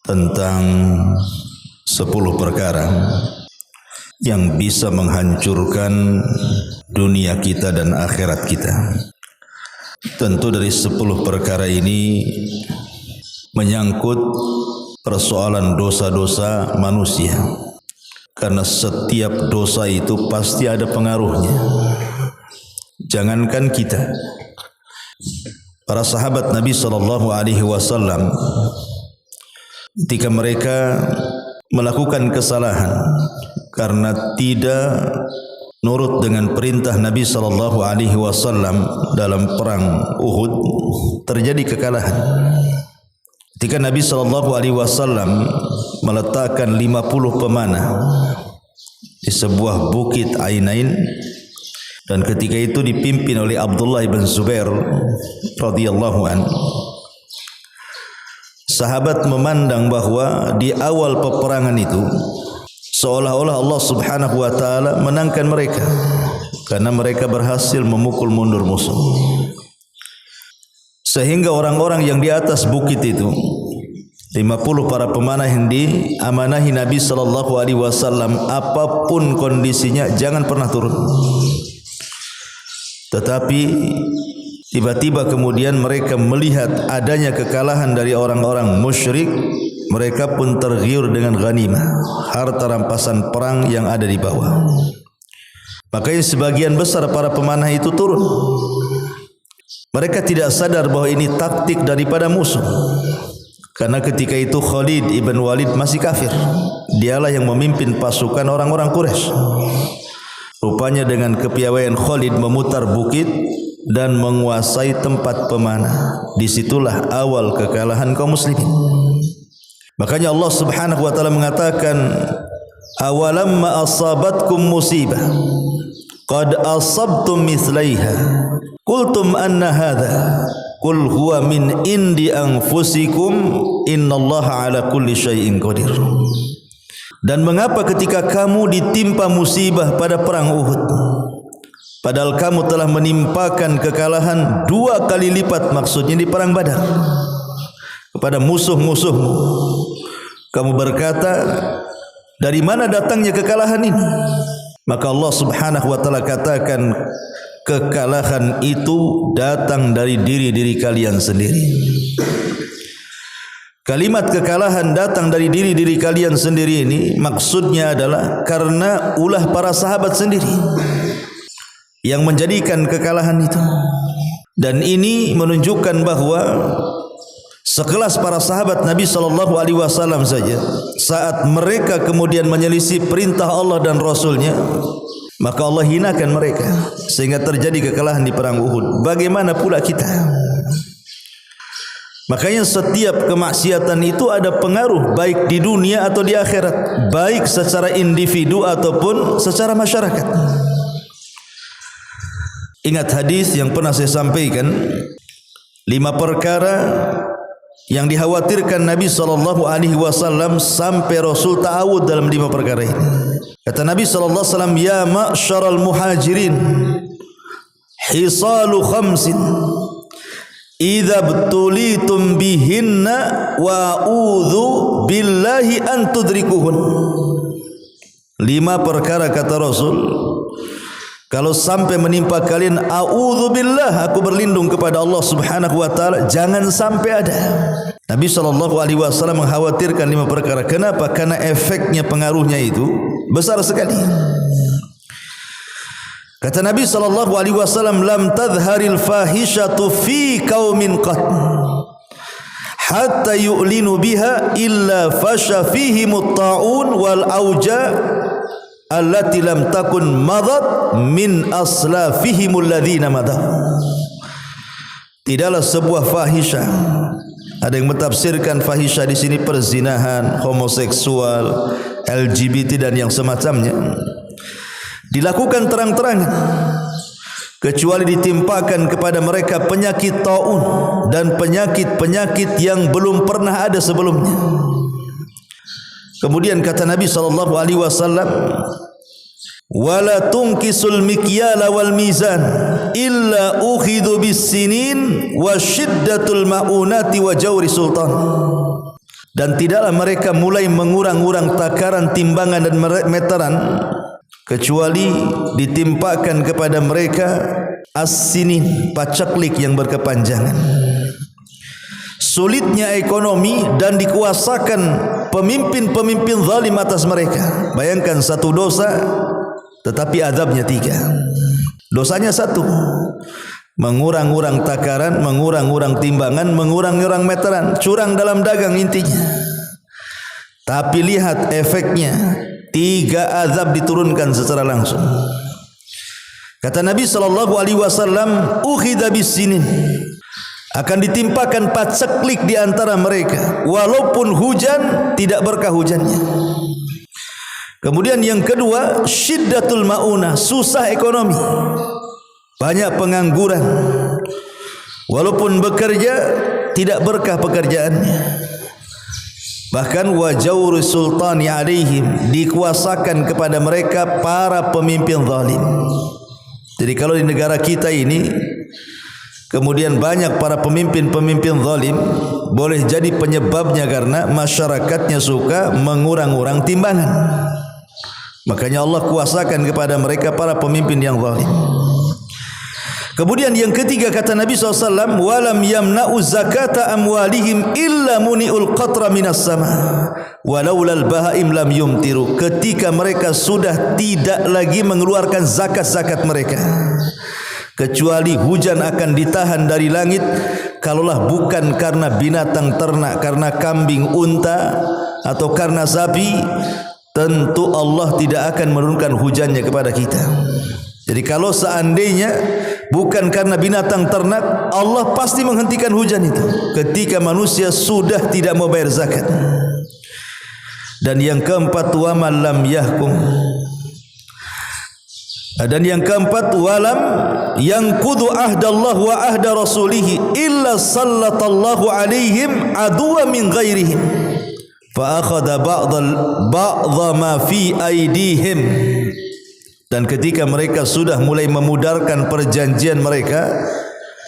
Tentang 10 perkara yang bisa menghancurkan dunia kita dan akhirat kita. Tentu dari 10 perkara ini menyangkut persoalan dosa-dosa manusia, karena setiap dosa itu pasti ada pengaruhnya. Jangankan kita, para sahabat Nabi SAW ketika mereka melakukan kesalahan karena tidak nurut dengan perintah Nabi SAW dalam perang Uhud, terjadi kekalahan. Ketika Nabi SAW meletakkan 50 pemanah di sebuah bukit Ainain, dan ketika itu dipimpin oleh Abdullah bin Zubair radhiyallahu anhu, sahabat memandang bahwa di awal peperangan itu seolah-olah Allah Subhanahu wa taala menangkan mereka karena mereka berhasil memukul mundur musuh. Sehingga orang-orang yang di atas bukit itu, 50 para pemanah yang diamanahi Nabi SAW, apapun kondisinya jangan pernah turun. Tetapi tiba-tiba kemudian mereka melihat adanya kekalahan dari orang-orang musyrik. Mereka pun tergiur dengan ghanimah, harta rampasan perang yang ada di bawah. Makanya sebagian besar para pemanah itu turun. Mereka tidak sadar bahwa ini taktik daripada musuh, karena ketika itu Khalid ibn Walid masih kafir. Dialah yang memimpin pasukan orang-orang Quraisy. Rupanya dengan kepiawaian Khalid memutar bukit dan menguasai tempat pemanah. Disitulah awal kekalahan kaum muslimin. Makanya Allah Subhanahu wa taala mengatakan, awalamma asabatkum musibah qad asabtum mithlaiha qultum anna hadha qul huwa min indi anfusikum innallaha ala kulli syai'in qadir. Dan mengapa ketika kamu ditimpa musibah pada perang Uhud, padahal kamu telah menimpakan kekalahan 2 kali lipat, maksudnya di perang Badar, kepada musuh-musuhmu, kamu berkata, dari mana datangnya kekalahan ini? Maka Allah Subhanahu wa taala katakan, kekalahan itu datang dari diri-diri kalian sendiri. Kalimat kekalahan datang dari diri-diri kalian sendiri ini maksudnya adalah karena ulah para sahabat sendiri yang menjadikan kekalahan itu. Dan ini menunjukkan bahwa sekelas para sahabat Nabi SAW saja, saat mereka kemudian menyelisih perintah Allah dan Rasulnya, maka Allah hinakan mereka sehingga terjadi kekalahan di perang Uhud. Bagaimana pula kita? Makanya setiap kemaksiatan itu ada pengaruh baik di dunia atau di akhirat, baik secara individu ataupun secara masyarakat. Ingat hadis yang pernah saya sampaikan, 5 perkara yang dikhawatirkan Nabi SAW sampai Rasul ta'awud dalam 5 perkara ini. Kata Nabi SAW, ya ma'syaral muhajirin hisalu khamsin idza btulitum bihinna wa a'udzu billahi an tudrikuhun. 5 perkara kata Rasul, kalau sampai menimpa kalian, a'udzu billah, aku berlindung kepada Allah Subhanahu wa taala, jangan sampai ada. Nabi SAW mengkhawatirkan 5 perkara. Kenapa? Karena efeknya, pengaruhnya itu besar sekali. Kata Nabi SAW, lam tadharil fahishatu fi qaumin qat hatta yu'linu biha illa fasha fihimut ta'un wal auja allati lam takun madat min aslafihimul ladzina madat. Tidaklah sebuah fahisyah, ada yang mentafsirkan fahisyah di sini perzinahan, homoseksual, LGBT dan yang semacamnya, dilakukan terang-terangan kecuali ditimpakan kepada mereka penyakit taun dan penyakit-penyakit yang belum pernah ada sebelumnya. Kemudian kata Nabi SAW, wala tunkisul mikyala wal mizan illa ukhidhu bis sinin wa syiddatul maunati wa jawri sultan. Dan tidaklah mereka mulai mengurang-urang takaran, timbangan dan meteran kecuali ditimpakan kepada mereka as-sinin, pacaklik yang berkepanjangan, sulitnya ekonomi, dan dikuasakan pemimpin-pemimpin zalim atas mereka. Bayangkan satu dosa tetapi azabnya 3. Dosanya 1, mengurang-urang takaran, mengurang-urang timbangan, mengurang-urang meteran, curang dalam dagang intinya. Tapi lihat efeknya, 3 azab diturunkan secara langsung. Kata Nabi SAW, ukhidha bis-sinin, akan ditimpakan paceklik di antara mereka, walaupun hujan tidak berkah hujannya. Kemudian yang kedua, syiddatul maunah, susah ekonomi, banyak pengangguran, walaupun bekerja tidak berkah pekerjaannya. Bahkan wajawru sultani alaihim, dikuasakan kepada mereka para pemimpin zalim. Jadi kalau di negara kita ini kemudian banyak para pemimpin-pemimpin zalim, boleh jadi penyebabnya karena masyarakatnya suka mengurang-urang timbangan. Makanya Allah kuasakan kepada mereka para pemimpin yang zalim. Kemudian yang ketiga kata Nabi SAW, walam yamna'u zakata amwalihim illa muni'ul qatra minas sama walaulal bahaim lam yumtiru. Ketika mereka sudah tidak lagi mengeluarkan zakat-zakat mereka, kecuali hujan akan ditahan dari langit, kalaulah bukan karena binatang ternak, karena kambing, unta atau karena sapi, tentu Allah tidak akan menurunkan hujannya kepada kita. Jadi kalau seandainya bukan karena binatang ternak, Allah pasti menghentikan hujan itu ketika manusia sudah tidak mau bayar zakat. Dan yang keempat, wa man lam yahkum. Dan yang keempat, walam yanqudu ahdallahu wa ahda rasulihi illa sallatallahu alaihim aduwa min ghairihim fa akhadha ba'dha ma fi aidihim. Dan ketika mereka sudah mulai memudarkan perjanjian mereka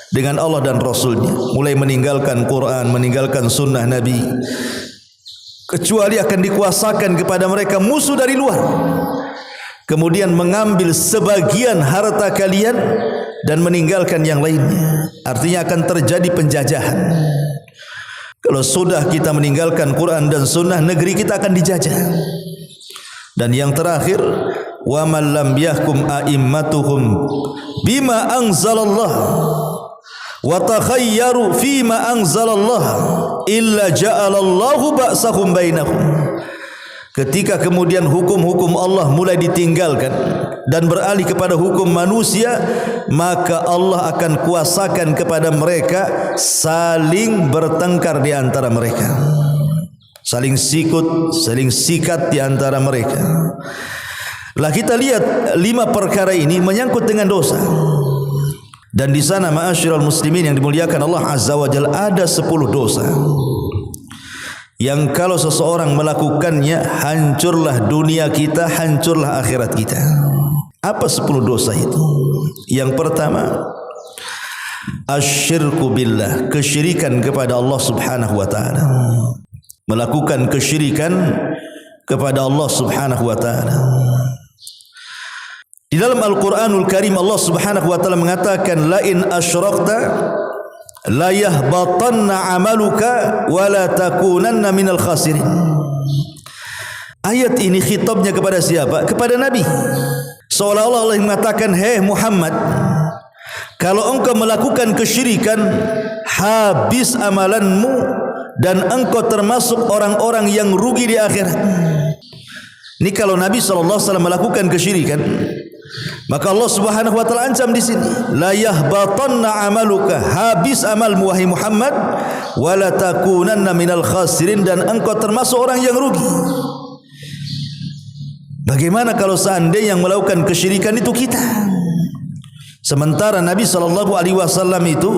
dengan Allah dan Rasulnya, mulai meninggalkan Quran, meninggalkan sunnah Nabi, kecuali akan dikuasakan kepada mereka musuh dari luar, kemudian mengambil sebagian harta kalian dan meninggalkan yang lainnya. Artinya akan terjadi penjajahan. Kalau sudah kita meninggalkan Quran dan sunnah, negeri kita akan dijajah. Dan yang terakhir, wa man lam yahkum a'immatuhum bima anzalallah wa takhayyaru fima anzalallah illa ja'alallahu ba'sahum bainahum. Ketika kemudian hukum-hukum Allah mulai ditinggalkan dan beralih kepada hukum manusia, maka Allah akan kuasakan kepada mereka saling bertengkar di antara mereka, saling sikut, saling sikat di antara mereka. Lah kita lihat 5 perkara ini menyangkut dengan dosa. Dan di sana ma'asyiral muslimin yang dimuliakan Allah Azza wa Jalla, ada 10 dosa yang kalau seseorang melakukannya, hancurlah dunia kita, hancurlah akhirat kita. Apa 10 dosa itu? Yang pertama, asyirku billah, kesyirikan kepada Allah Subhanahu wa taala. Melakukan kesyirikan kepada Allah Subhanahu wa taala. Di dalam Al-Qur'anul Karim Allah Subhanahu wa taala mengatakan, la in asyrakta la yahbatanna amaluka wa la takunanna minal khasirin. Ayat ini khitabnya kepada siapa? Kepada Nabi. Seolah-olah Allah mengatakan, hei Muhammad, kalau engkau melakukan kesyirikan, habis amalanmu dan engkau termasuk orang-orang yang rugi di akhirat. Ini kalau Nabi SAW melakukan kesyirikan, maka Allah Subhanahu wa taala ancam di sini, la yahbatanna amaluka, habis amalmu wahai Muhammad, wa la takunanna minal khasirin, dan engkau termasuk orang yang rugi. Bagaimana kalau seandainya yang melakukan kesyirikan itu kita? Sementara Nabi SAW itu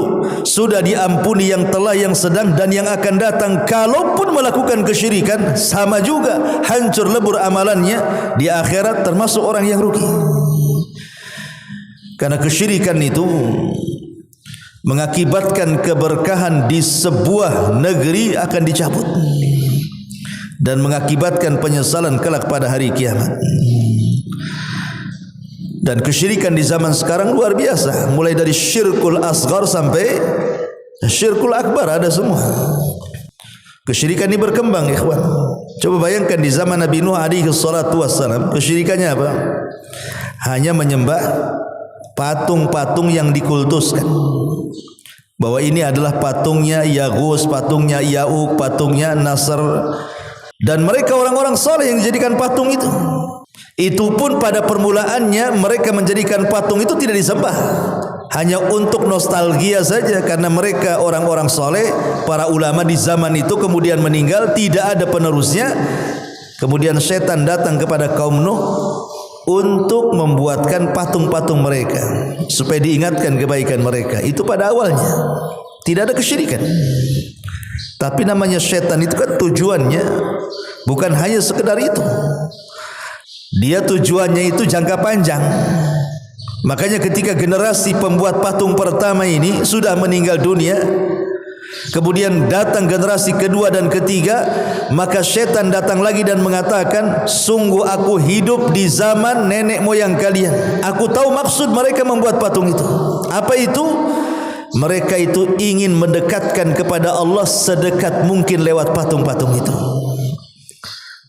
sudah diampuni yang telah, yang sedang dan yang akan datang. Kalaupun melakukan kesyirikan, sama juga hancur lebur amalannya di akhirat, termasuk orang yang rugi. Karena kesyirikan itu mengakibatkan keberkahan di sebuah negeri akan dicabut dan mengakibatkan penyesalan kelak pada hari kiamat. Dan kesyirikan di zaman sekarang luar biasa, mulai dari syirkul asghar sampai syirkul akbar, ada semua. Kesyirikan ini berkembang, ikhwan. Coba bayangkan di zaman Nabi Nuh alaihi salatu wassalam, kesyirikannya apa? Hanya menyembah patung-patung yang dikultuskan, bahwa ini adalah patungnya Yaghus, patungnya Ya'uq, patungnya Nasr, dan mereka orang-orang saleh yang dijadikan patung itu. Itu pun pada permulaannya mereka menjadikan patung itu tidak disembah, hanya untuk nostalgia saja, karena mereka orang-orang soleh, para ulama di zaman itu kemudian meninggal, tidak ada penerusnya. Kemudian setan datang kepada kaum Nuh untuk membuatkan patung-patung mereka supaya diingatkan kebaikan mereka. Itu pada awalnya tidak ada kesyirikan, tapi namanya setan itu kan tujuannya bukan hanya sekedar itu. Dia tujuannya itu jangka panjang. Makanya ketika generasi pembuat patung pertama ini sudah meninggal dunia, kemudian datang generasi kedua dan ketiga, maka syaitan datang lagi dan mengatakan, sungguh aku hidup di zaman nenek moyang kalian. Aku tahu maksud mereka membuat patung itu. Apa itu? Mereka itu ingin mendekatkan kepada Allah sedekat mungkin lewat patung-patung itu.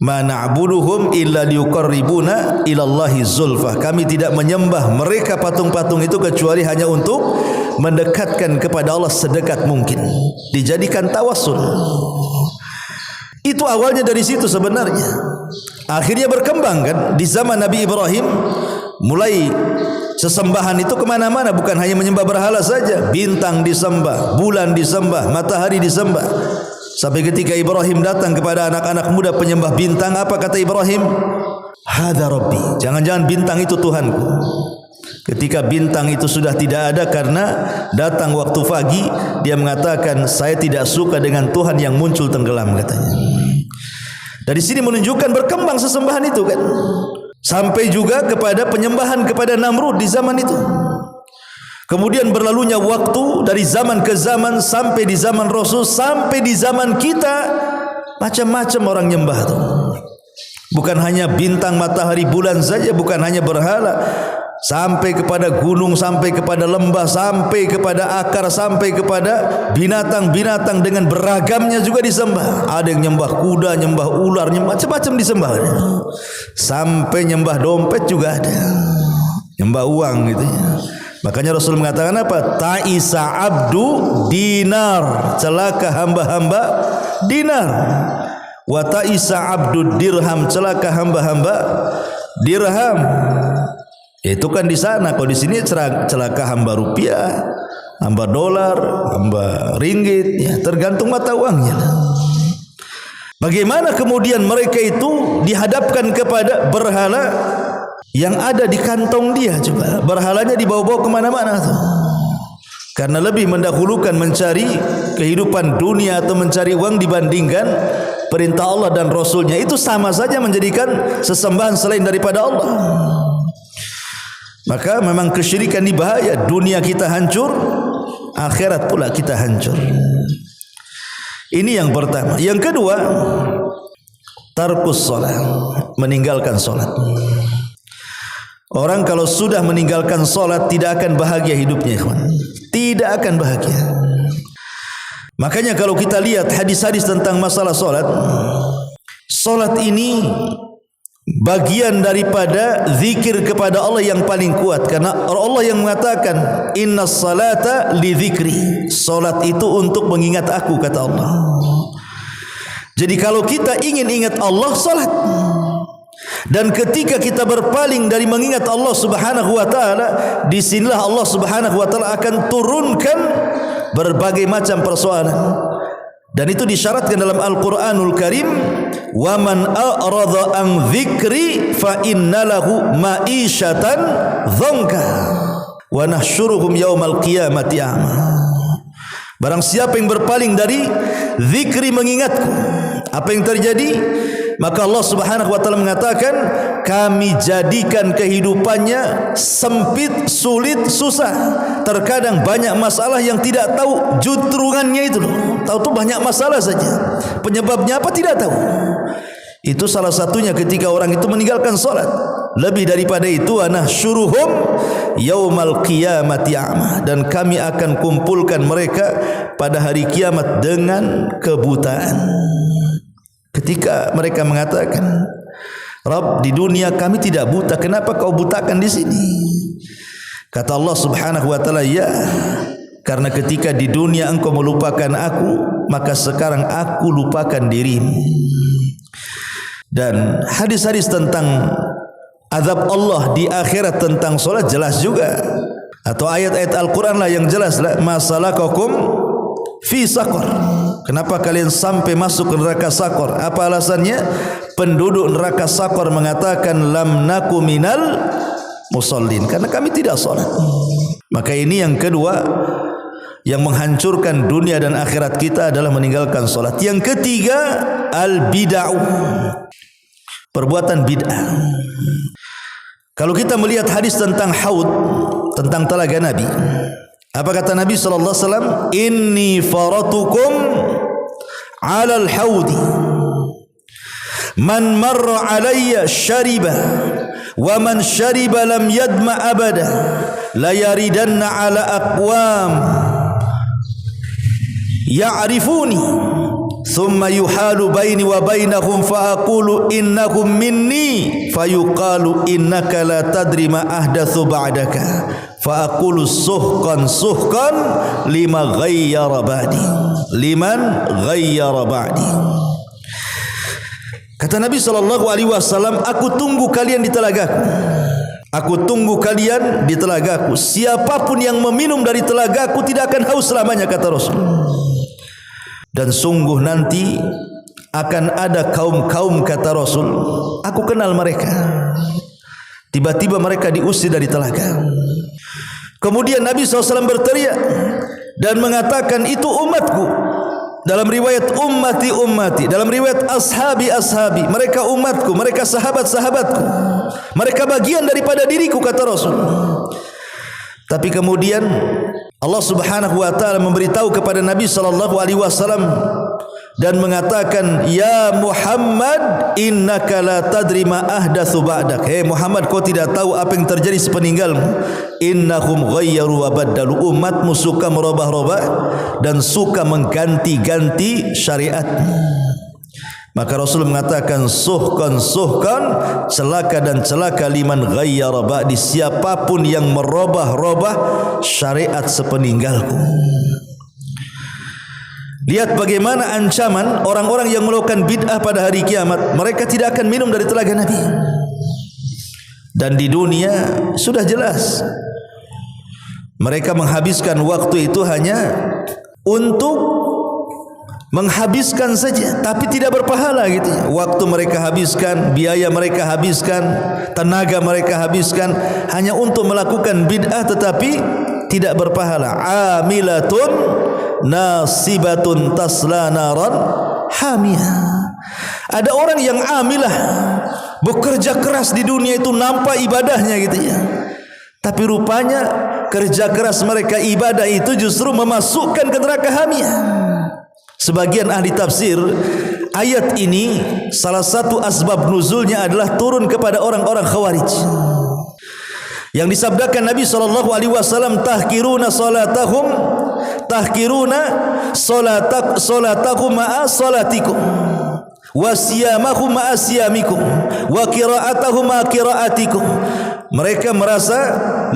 Ma na'buduhum illa liyuqarribuna ilallahi zulfa. Kami tidak menyembah mereka patung-patung itu kecuali hanya untuk mendekatkan kepada Allah sedekat mungkin. Dijadikan tawassul. Itu awalnya dari situ sebenarnya. Akhirnya berkembang kan di zaman Nabi Ibrahim, mulai sesembahan itu kemana-mana, bukan hanya menyembah berhala saja. Bintang disembah, bulan disembah, matahari disembah. Sampai ketika Ibrahim datang kepada anak-anak muda penyembah bintang, apa kata Ibrahim? Hadza Rabbi. Jangan-jangan bintang itu Tuhanku. Ketika bintang itu sudah tidak ada karena datang waktu pagi, dia mengatakan, saya tidak suka dengan Tuhan yang muncul tenggelam, katanya. Dari sini menunjukkan berkembang sesembahan itu kan. Sampai juga kepada penyembahan kepada Namrud di zaman itu. Kemudian berlalunya waktu dari zaman ke zaman sampai di zaman Rasul, sampai di zaman kita, macam-macam orang nyembah itu. Bukan hanya bintang, matahari, bulan saja, bukan hanya berhala, sampai kepada gunung, sampai kepada lembah, sampai kepada akar, sampai kepada binatang-binatang dengan beragamnya juga disembah. Ada yang nyembah kuda, nyembah ular, macam-macam disembah. Sampai nyembah dompet juga ada, nyembah uang gitu ya. Makanya Rasul mengatakan apa? Ta'isa abdu dinar, celaka hamba-hamba dinar. Wa ta'isa abdu dirham, celaka hamba-hamba dirham. Itu kan di sana. Kalau di sini celaka hamba rupiah, hamba dolar, hamba ringgit, ya, tergantung mata uangnya. Bagaimana kemudian mereka itu dihadapkan kepada berhala yang ada di kantong dia? Coba, berhalanya dibawa-bawa kemana-mana tuh. Karena lebih mendahulukan mencari kehidupan dunia atau mencari uang dibandingkan perintah Allah dan Rasulnya. Itu sama saja menjadikan sesembahan selain daripada Allah. Maka memang kesyirikan ini bahaya. Dunia kita hancur, akhirat pula kita hancur. Ini yang pertama. Yang kedua, tarkus salat, meninggalkan salat. Orang kalau sudah meninggalkan solat tidak akan bahagia hidupnya, ikhwan. Tidak akan bahagia. Makanya kalau kita lihat hadis-hadis tentang masalah solat, solat ini bagian daripada zikir kepada Allah yang paling kuat. Karena Allah yang mengatakan, innas salata li dzikri. Solat itu untuk mengingat aku, kata Allah. Jadi kalau kita ingin ingat Allah, solat. Dan ketika kita berpaling dari mengingat Allah Subhanahu wa taala, disinilah Allah Subhanahu wa taala akan turunkan berbagai macam persoalan. Dan itu disyaratkan dalam Al-Qur'anul Karim, "Wa man a'radha an dzikri fa innalahu ma'isyatan dzanka." wa nahsyuruhum yaumal qiyamati a'ma. Barang siapa yang berpaling dari zikri mengingatku, apa yang terjadi? Maka Allah Subhanahu wa taala mengatakan, kami jadikan kehidupannya sempit, sulit, susah. Terkadang banyak masalah yang tidak tahu jutrungannya itu loh. Tahu tuh banyak masalah saja. Penyebabnya apa tidak tahu. Itu salah satunya ketika orang itu meninggalkan salat. Lebih daripada itu, anahsyuruhum yaumal qiyamati a'ma, dan kami akan kumpulkan mereka pada hari kiamat dengan kebutaan. Ketika mereka mengatakan, Rabb, di dunia kami tidak buta, kenapa kau butakan di sini? Kata Allah Subhanahu wa taala, ya, karena ketika di dunia engkau melupakan aku, maka sekarang aku lupakan dirimu. Dan hadis-hadis tentang azab Allah di akhirat tentang solat jelas juga, atau ayat-ayat Al-Quran lah yang jelas lah. Masalakakum fi saqar, kenapa kalian sampai masuk ke neraka Saqar? Apa alasannya? Penduduk neraka Saqar mengatakan, lam naku minal musallin, karena kami tidak salat. Maka ini yang kedua yang menghancurkan dunia dan akhirat kita adalah meninggalkan salat. Yang ketiga, al-bid'ah, perbuatan bid'ah. Kalau kita melihat hadis tentang haud, tentang telaga Nabi, apa kata Nabi sallallahu alaihi wasallam? Inni faratukum 'alal haudi, man marra 'alayya syariba, wa man syariba lam yadma abada, la yaridanna 'ala aqwam ya'rifuni thumma yuhalu baini wa bainahum fa aqulu innakum minni fayuqalu innaka la tadri ma ahdatsu ba'daka fa aqulu suhqan suhqan liman ghayyara ba'di. Kata Nabi sallallahu alaihi wasallam, aku tunggu kalian di telagaku. Aku tunggu kalian di telagaku. Siapapun yang meminum dari telagaku tidak akan haus selamanya, kata Rasul. Dan sungguh nanti akan ada kaum-kaum, kata Rasul, aku kenal mereka, tiba-tiba mereka diusir dari telaga. Kemudian Nabi SAW berteriak dan mengatakan, itu umatku. Dalam riwayat ummati ummati, dalam riwayat ashabi ashabi, mereka umatku, mereka sahabat-sahabatku, mereka bagian daripada diriku, kata Rasul. Tapi kemudian Allah Subhanahu wa taala memberitahu kepada Nabi sallallahu alaihi wasallam dan mengatakan, ya Muhammad, innaka la tadri ma ahdatsu ba'dak. Hei Muhammad, kau tidak tahu apa yang terjadi sepeninggalmu. Innahum ghayyaru wa baddalu, umatmu suka merubah-rubah dan suka mengganti-ganti syariatmu. Maka Rasul mengatakan, suhkan suhkan, celaka dan celaka liman ghayyara ba'di, siapapun yang merubah-rubah syariat sepeninggalku. Lihat bagaimana ancaman orang-orang yang melakukan bid'ah pada hari kiamat. Mereka tidak akan minum dari telaga Nabi. Dan di dunia sudah jelas, mereka menghabiskan waktu itu hanya untuk menghabiskan saja, tapi tidak berpahala gitu. Waktu mereka habiskan, biaya mereka habiskan, tenaga mereka habiskan hanya untuk melakukan bid'ah, tetapi tidak berpahala. Amilatun nasibatun tasla naran hamiyah. Ada orang yang amilah, bekerja keras di dunia itu, nampak ibadahnya gitu ya, tapi rupanya kerja keras mereka, ibadah itu justru memasukkan ke neraka hamiyah. Sebagian ahli tafsir, ayat ini salah satu asbab nuzulnya adalah turun kepada orang-orang Khawarij yang disabdakan Nabi SAW, tahkiruna salatakum ma'a salatikum, wa siyamakum ma'a siyamikum, wa qira'atahum ma'a qira'atikum. Mereka merasa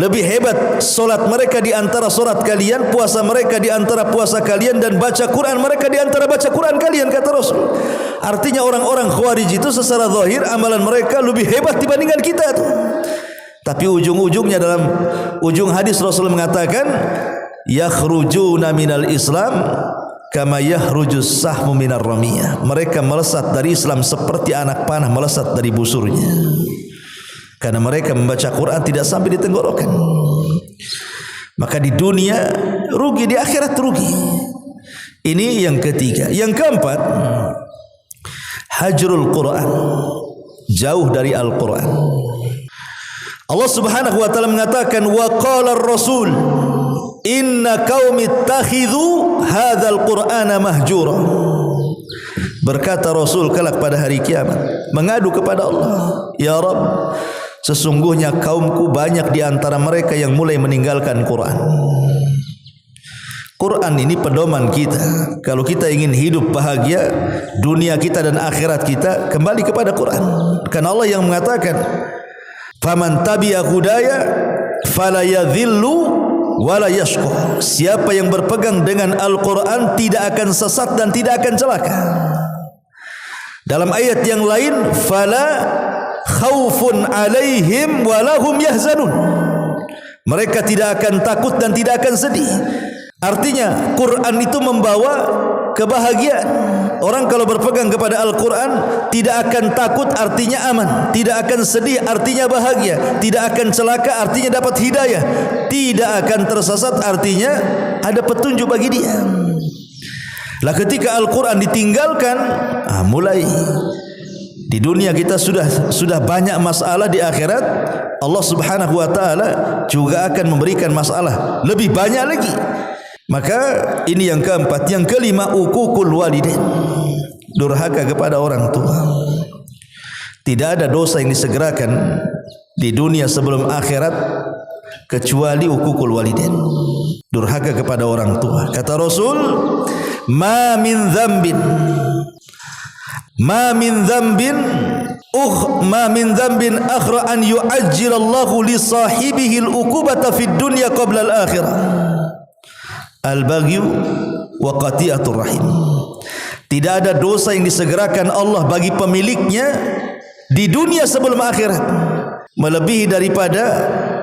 lebih hebat solat mereka di antara solat kalian, puasa mereka di antara puasa kalian, dan baca Quran mereka di antara baca Quran kalian, kata Rasul. Artinya orang-orang Khawarij itu secara zahir amalan mereka lebih hebat dibandingkan kita tuh. Tapi ujung-ujungnya dalam ujung hadis Rasul mengatakan, yakhrujuna minal Islam kama yakhrujus sahmu minar ramiyah. Mereka melesat dari Islam seperti anak panah melesat dari busurnya, karena mereka membaca Quran tidak sampai di tenggorokan. Maka di dunia rugi, di akhirat rugi. Ini yang ketiga. Yang keempat, hajrul Quran, jauh dari Al-Quran. Allah Subhanahu wa taala mengatakan, wa qala ar-rasul inna qaumi ittakhidhu hadzal qur'ana mahjura. Berkata Rasul kelak pada hari kiamat, mengadu kepada Allah, ya Rabb, sesungguhnya kaumku banyak di antara mereka yang mulai meninggalkan Quran. Quran ini pedoman kita. Kalau kita ingin hidup bahagia, dunia kita dan akhirat kita kembali kepada Quran. Karena Allah yang mengatakan, faman tabi'a hudaya fala yadhillu wala yashqa. Siapa yang berpegang dengan Al-Quran tidak akan sesat dan tidak akan celaka. Dalam ayat yang lain, fala khaufun alaihim walahum yahzanun. Mereka tidak akan takut dan tidak akan sedih. Artinya Quran itu membawa kebahagiaan. Orang kalau berpegang kepada Al-Quran tidak akan takut, artinya aman. Tidak akan sedih, artinya bahagia. Tidak akan celaka, artinya dapat hidayah. Tidak akan tersesat, artinya ada petunjuk bagi dia. Lah ketika Al-Quran ditinggalkan, mulai di dunia kita sudah banyak masalah, di akhirat Allah Subhanahu wa taala juga akan memberikan masalah lebih banyak lagi. Maka ini yang keempat. Yang kelima, uququl walidain, durhaka kepada orang tua. Tidak ada dosa yang disegerakan di dunia sebelum akhirat kecuali uququl walidain, durhaka kepada orang tua. Kata Rasul, ma min dzambin akhra an yu'ajjilallahu li sahibihi al-uqubata fid dunya qabla al-akhirah al-baghyu wa qati'atur rahim. Tidak ada dosa yang disegerakan Allah bagi pemiliknya di dunia sebelum akhirat melebihi daripada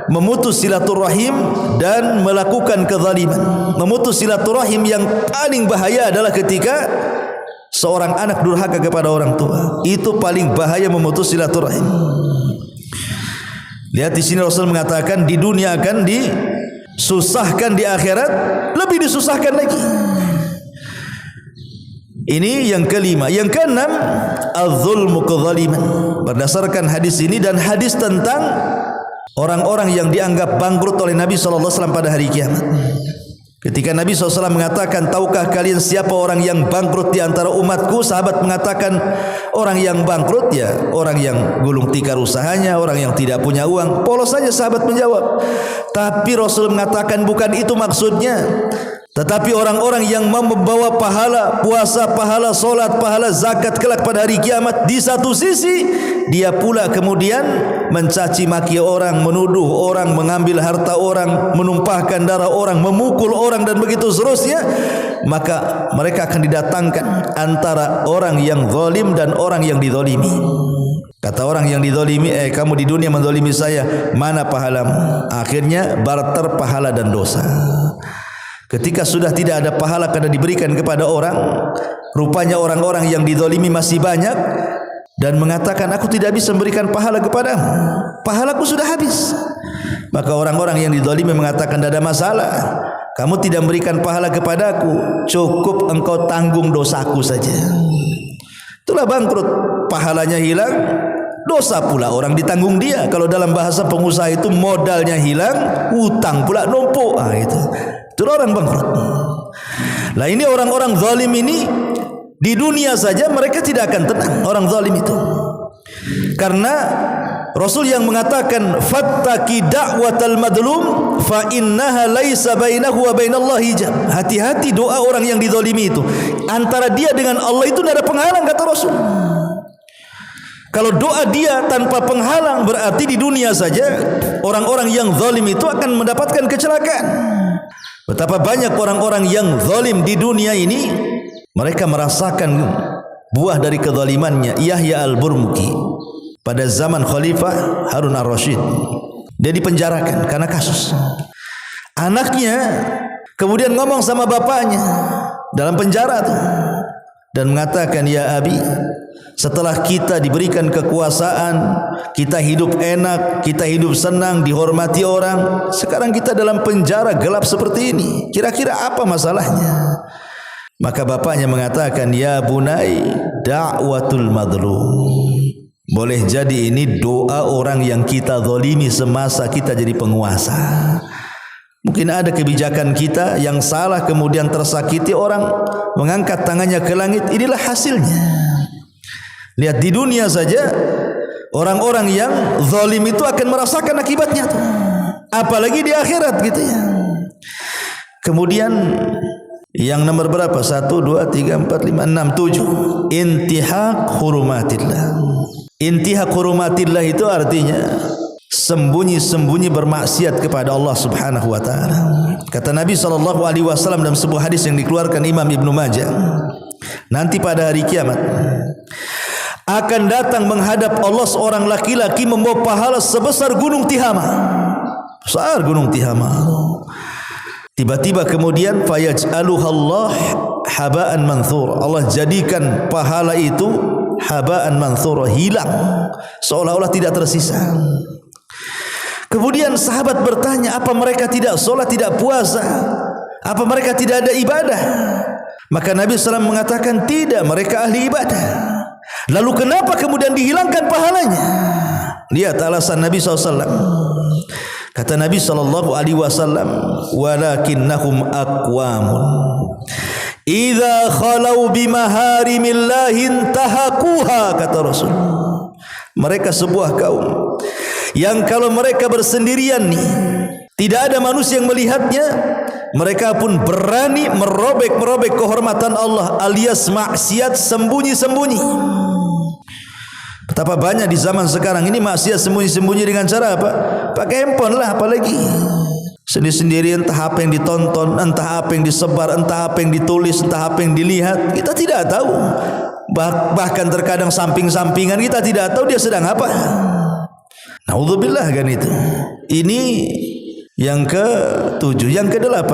memutus silaturahim dan melakukan kezaliman. Memutus silaturahim yang paling bahaya adalah ketika seorang anak durhaka kepada orang tua. Itu paling bahaya, memutus silaturahim. Lihat di sini Rasul mengatakan di dunia akan disusahkan, di akhirat lebih disusahkan lagi. Ini yang kelima. Yang keenam, az-zulmu kezaliman. Berdasarkan hadis ini dan hadis tentang orang-orang yang dianggap bangkrut oleh Nabi SAW pada hari kiamat. Ketika Nabi SAW mengatakan, tahukah kalian siapa orang yang bangkrut di antara umatku? Sahabat mengatakan, orang yang bangkrut ya orang yang gulung tikar usahanya, orang yang tidak punya uang. Polos saja sahabat menjawab. Tapi Rasul mengatakan bukan itu maksudnya. Tetapi orang-orang yang membawa pahala puasa, pahala solat, pahala zakat kelak pada hari kiamat. Di satu sisi dia pula kemudian mencaci maki orang, menuduh orang, mengambil harta orang, menumpahkan darah orang, memukul orang dan begitu seterusnya. Maka mereka akan didatangkan antara orang yang zalim dan orang yang dizalimi. Kata orang yang dizalimi, kamu di dunia menzalimi saya, mana pahalamu? Akhirnya barter pahala dan dosa. Ketika sudah tidak ada pahala karena diberikan kepada orang, rupanya orang-orang yang dizalimi masih banyak dan mengatakan, aku tidak bisa memberikan pahala kepadamu, pahalaku sudah habis. Maka orang-orang yang dizalimi mengatakan, tidak ada masalah, kamu tidak memberikan pahala kepadaku, cukup engkau tanggung dosaku saja. Itulah bangkrut, pahalanya hilang, dosa pula orang ditanggung dia. Kalau dalam bahasa pengusaha itu modalnya hilang, hutang pula numpuk. Itu orang bangkrut. Lah ini orang-orang zalim ini di dunia saja mereka tidak akan tenang, orang zalim itu. Karena Rasul yang mengatakan, fattaqi da'watal madlum fa innaha laisa bainahu wa bainallahi hijab. Hati-hati doa orang yang dizalimi itu, antara dia dengan Allah itu tidak ada penghalang, kata Rasul. Kalau doa dia tanpa penghalang, berarti di dunia saja orang-orang yang zalim itu akan mendapatkan kecelakaan. Betapa banyak orang-orang yang zalim di dunia ini, mereka merasakan buah dari kezalimannya. Yahya al-Burmuki pada zaman Khalifah Harun ar-Rasyid, dia dipenjarakan karena kasus. Anaknya kemudian ngomong sama bapaknya dalam penjara itu dan mengatakan, ya abi, Setelah kita diberikan kekuasaan, kita hidup enak, kita hidup senang, dihormati orang, sekarang kita dalam penjara gelap seperti ini. Kira-kira apa masalahnya? Maka bapaknya mengatakan, ya bunai, da'watul madlum. Boleh jadi ini doa orang yang kita zalimi semasa kita jadi penguasa. Mungkin ada kebijakan kita yang salah, kemudian tersakiti, orang mengangkat tangannya ke langit. Inilah hasilnya. Lihat di dunia saja, orang-orang yang zalim itu akan merasakan akibatnya tuh. Apalagi di akhirat gitu ya. Kemudian yang nomor berapa? 1, 2, 3, 4, 5, 6, 7. Intihak hurumatillah. Intihak hurumatillah itu artinya sembunyi-sembunyi bermaksiat kepada Allah Subhanahu wa taala. Kata Nabi SAW dalam sebuah hadis yang dikeluarkan Imam Ibnu Majah, nanti pada hari kiamat akan datang menghadap Allah seorang laki-laki membawa pahala sebesar gunung Tihama. Besar gunung Tihama. Tiba-tiba kemudian fayaj'aluha Allah haba'an manthur. Allah jadikan pahala itu haba'an manthur, hilang seolah-olah tidak tersisa. Kemudian sahabat bertanya, apa mereka tidak sholat, tidak puasa? Apa mereka tidak ada ibadah? Maka Nabi SAW mengatakan, tidak, mereka ahli ibadah. Lalu kenapa kemudian dihilangkan pahalanya? Lihat alasan Nabi SAW. Kata Nabi SAW, walakinnahum aqwamun idza khalau bimaharimillahi intahakuha. Kata Rasul, mereka sebuah kaum yang kalau mereka bersendirian nih, tidak ada manusia yang melihatnya, mereka pun berani merobek-merobek kehormatan Allah, alias maksiat sembunyi-sembunyi. Betapa banyak di zaman sekarang ini maksiat sembunyi-sembunyi dengan cara apa? Pakai handphone lah, apalagi sendiri-sendiri, entah apa yang ditonton, entah apa yang disebar, entah apa yang ditulis, entah apa yang dilihat, kita tidak tahu. Bahkan terkadang samping-sampingan kita tidak tahu dia sedang apa. Naudzubillah kan itu. Ini yang ke-7, yang ke-8.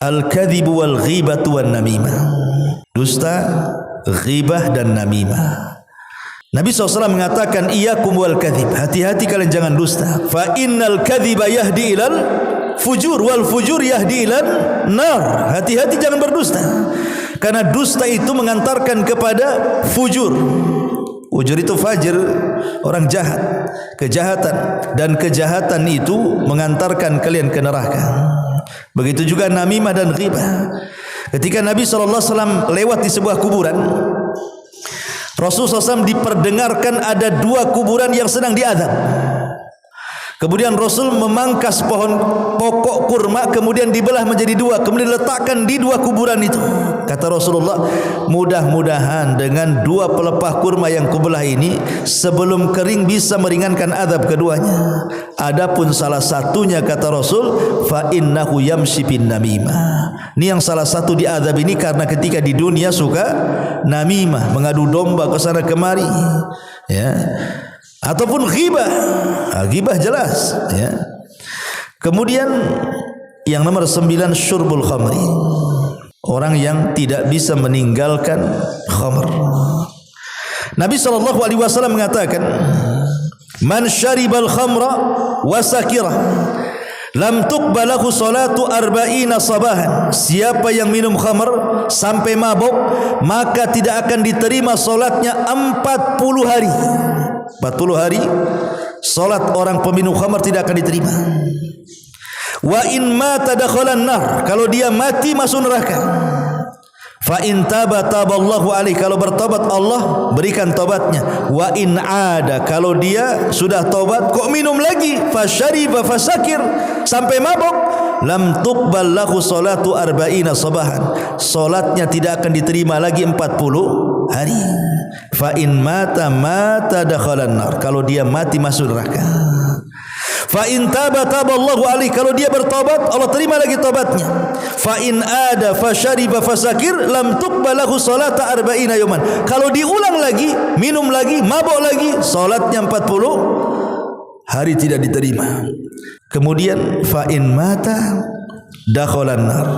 Al-kadhibu wal ghibatu wan namimah. Dusta, ghibah dan namimah. Nabi SAW mengatakan, iyyakum wal kadhib, hati-hati kalian jangan dusta. Fa innal kadhiba yahdi ilal fujur wal fujur yahdi ilal nar. Hati-hati jangan berdusta, karena dusta itu mengantarkan kepada fujur. Fujur itu fajir, orang jahat, kejahatan, dan kejahatan itu mengantarkan kalian ke neraka. Begitu juga namimah dan ghibah. Ketika Nabi SAW lewat di sebuah kuburan, Rasulullah SAW diperdengarkan ada 2 kuburan yang sedang diazab. Kemudian Rasul memangkas pokok kurma, kemudian dibelah menjadi 2, kemudian diletakkan di 2 kuburan itu. Kata Rasulullah, mudah-mudahan dengan 2 pelepah kurma yang kubelah ini sebelum kering bisa meringankan azab keduanya. Adapun salah satunya, kata Rasul, fa innahu yamshi bin namimah. Ini yang salah satu diazab ini karena ketika di dunia suka namimah, mengadu domba ke sana kemari, ya. Ataupun ghibah. Ghibah jelas, ya. Kemudian yang nomor 9, syurbul khamri. Orang yang tidak bisa meninggalkan khamr. Nabi SAW mengatakan, man syaribal khamra wa sakira lam tuqbalahu salatu arba'ina sabahan. Siapa yang minum khamr sampai mabuk, maka tidak akan diterima salatnya 40 hari. 40 hari salat orang peminum khamr tidak akan diterima. Wa in mata dakhalan nar, kalau dia mati masuk neraka. Fa in taba taballahu alaihi, kalau bertobat Allah berikan tobatnya. Wa in ada, kalau dia sudah tobat kok minum lagi, fasyariba fasakir, sampai mabuk, lam tuqbal lahu salatu arba'ina sabahan, salatnya tidak akan diterima lagi 40 hari. Fa in mata dakhalan nar, kalau dia mati masuk neraka. Fa in taba taballahu alaihi, kalau dia bertobat Allah terima lagi tobatnya. Fa in ada fasyariba fasakir lam tuqbal lahu salata arba'ina yawman, kalau diulang lagi, minum lagi, mabuk lagi, salatnya 40 hari tidak diterima. Kemudian fa in mata dakhalan nar,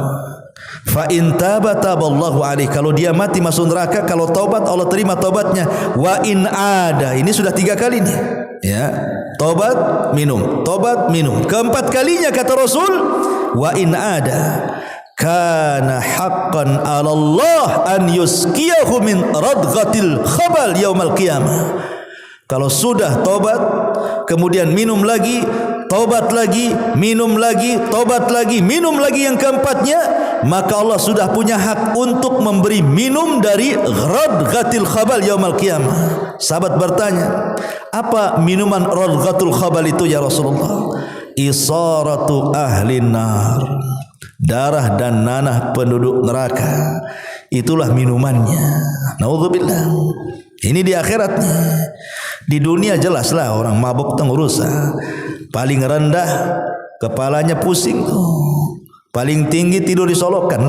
Fa in taba taballahu alaihi, kalau dia mati masuk neraka, kalau taubat Allah terima taubatnya. Wa in ada, ini sudah 3 kali nih ya, taubat minum, taubat minum. Keempat kalinya kata Rasul, wa in ada kana haqqan 'ala Allah an yusqiyahu min radghatil khabal yaumal qiyamah. Kalau sudah taubat kemudian minum lagi, taubat lagi, minum lagi, taubat lagi, minum lagi yang keempatnya, maka Allah sudah punya hak untuk memberi minum dari radghatil khabal yaumal qiyamah. Sahabat bertanya, apa minuman radghatul khabal itu ya Rasulullah? Isaratu ahlin nar, darah dan nanah penduduk neraka. Itulah minumannya. Naudzubillah. Ini di akhiratnya. Di dunia jelaslah orang mabuk tengurusa. Paling rendah kepalanya pusing tuh, paling tinggi tidur disolokan.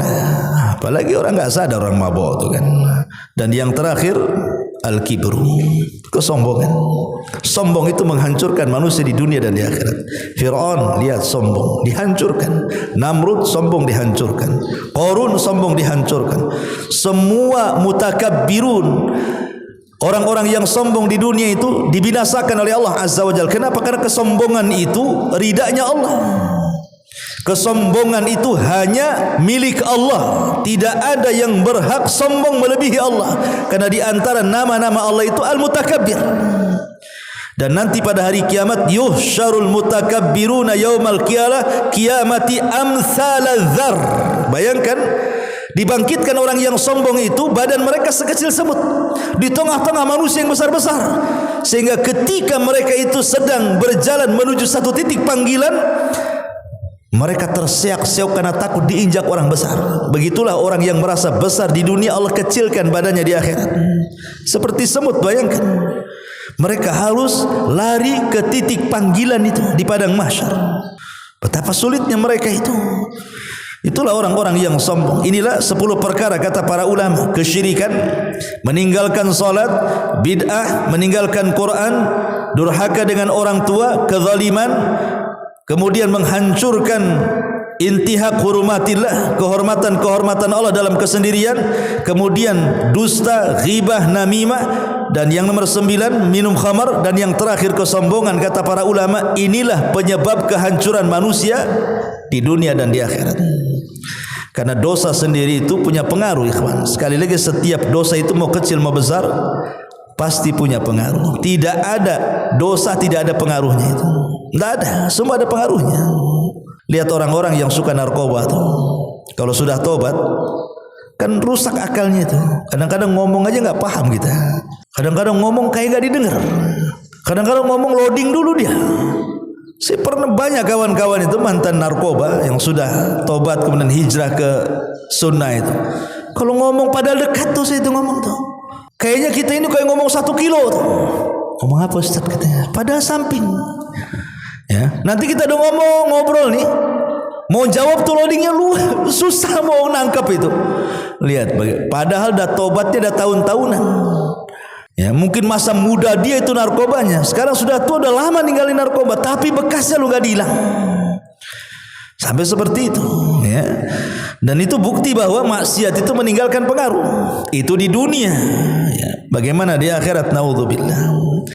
Apalagi orang enggak sadar orang mabuk tuh kan. Dan yang terakhir al-kibru, kesombongan. Sombong itu menghancurkan manusia di dunia dan di akhirat. Fir'aun lihat sombong, dihancurkan. Namrud sombong, dihancurkan. Qarun sombong, dihancurkan. Semua mutakabbirun, orang-orang yang sombong di dunia itu dibinasakan oleh Allah Azza wa Jalla. Kenapa? Karena kesombongan itu ridanya Allah. Kesombongan itu hanya milik Allah. Tidak ada yang berhak sombong melebihi Allah. Karena di antara nama-nama Allah itu Al-Mutakabbir. Dan nanti pada hari kiamat, yuhsyarul mutakabbiruna yaumal qiyamati amsalal dzar. Bayangkan, dibangkitkan orang yang sombong itu, badan mereka sekecil semut di tengah-tengah manusia yang besar-besar, sehingga ketika mereka itu sedang berjalan menuju satu titik panggilan, mereka terseok-seok karena takut diinjak orang besar. Begitulah orang yang merasa besar di dunia, Allah kecilkan badannya di akhirat. Seperti semut, bayangkan. Mereka harus lari ke titik panggilan itu di padang mahsyar. Betapa sulitnya mereka itu. Itulah orang-orang yang sombong. Inilah 10 perkara kata para ulama: kesyirikan, meninggalkan salat, bid'ah, meninggalkan Quran, durhaka dengan orang tua, kezaliman, kemudian menghancurkan intihak hurumatillah, kehormatan Allah dalam kesendirian, kemudian dusta, ghibah, namimah, dan yang nomor 9 minum khamar, dan yang terakhir kesombongan. Kata para ulama, inilah penyebab kehancuran manusia di dunia dan di akhirat. Karena dosa sendiri itu punya pengaruh, ikhwan. Sekali lagi, setiap dosa itu mau kecil mau besar pasti punya pengaruh. Tidak ada dosa tidak ada pengaruhnya itu. Tidak ada, semua ada pengaruhnya. Lihat orang-orang yang suka narkoba tuh, kalau sudah tobat kan rusak akalnya itu. Kadang-kadang ngomong aja nggak paham kita. Kadang-kadang ngomong kayak nggak didengar. Kadang-kadang ngomong loading dulu dia. Saya pernah banyak kawan-kawan itu mantan narkoba yang sudah tobat kemudian hijrah ke sunnah itu. Kalau ngomong padahal dekat tuh saya itu ngomong tuh. Kayaknya kita ini kayak ngomong 1 kilo tuh. Ngomong apa Ustaz katanya? Padahal samping. Ya, nanti kita udah ngobrol nih, mau jawab tuh loadingnya lu susah mau nangkap itu. Lihat, padahal dah tobatnya dah tahun-tahunan. Ya, mungkin masa muda dia itu narkobanya, sekarang sudah tua, udah lama ninggalin narkoba, tapi bekasnya lu gak hilang. Sampai seperti itu, ya. Dan itu bukti bahwa maksiat itu meninggalkan pengaruh. Itu di dunia. Ya. Bagaimana di akhirat? Naudzubillah.